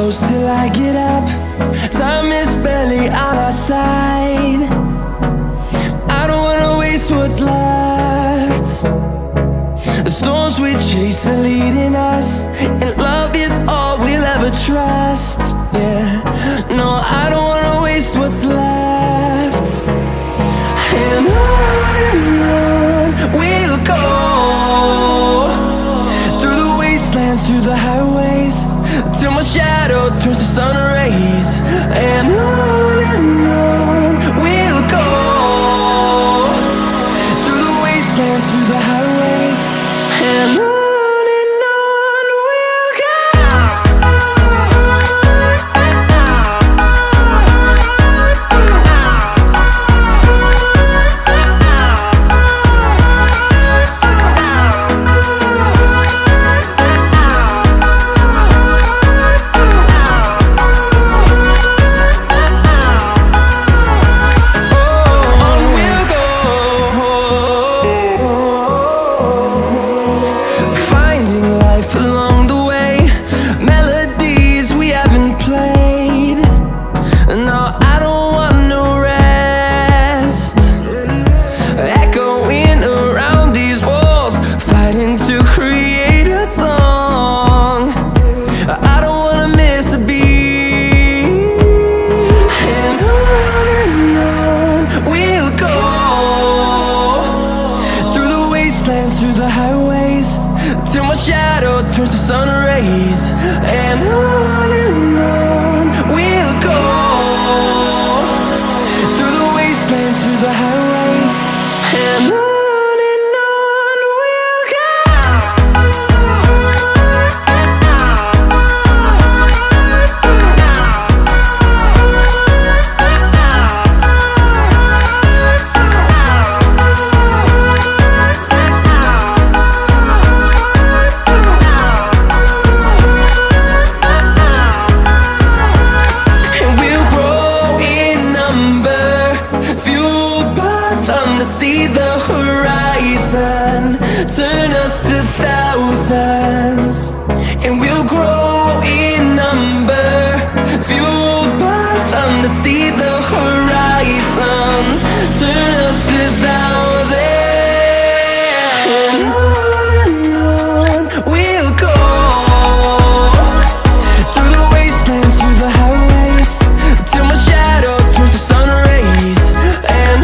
close till I get up. Time is barely on our side. I don't wanna waste what's left. The storms we chase are leading us, and love is all we'll ever trust. Yeah, no, I don't wanna waste what's left. And on we'll go, through the wastelands, through the highways, till my shadow turns to sun rays. And on we'll go, through the wastelands, through the highways, and on we'll go. Through the highways, till my shadow turns to sun rays. And on we'll go, through the wastelands, through the highways, and on we'll go. See the horizon turn us to thousands, and we'll grow in number, fueled by them to see the horizon turn us to thousands. And on we'll go, through the wastelands, through the highways, till my shadow turns to sun rays. And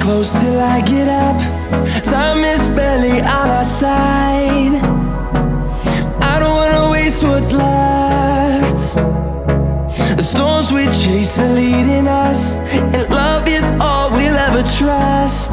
close till I get up. Time is barely on our side. I don't wanna waste what's left. The storms we chase are leading us, and love is all we'll ever trust.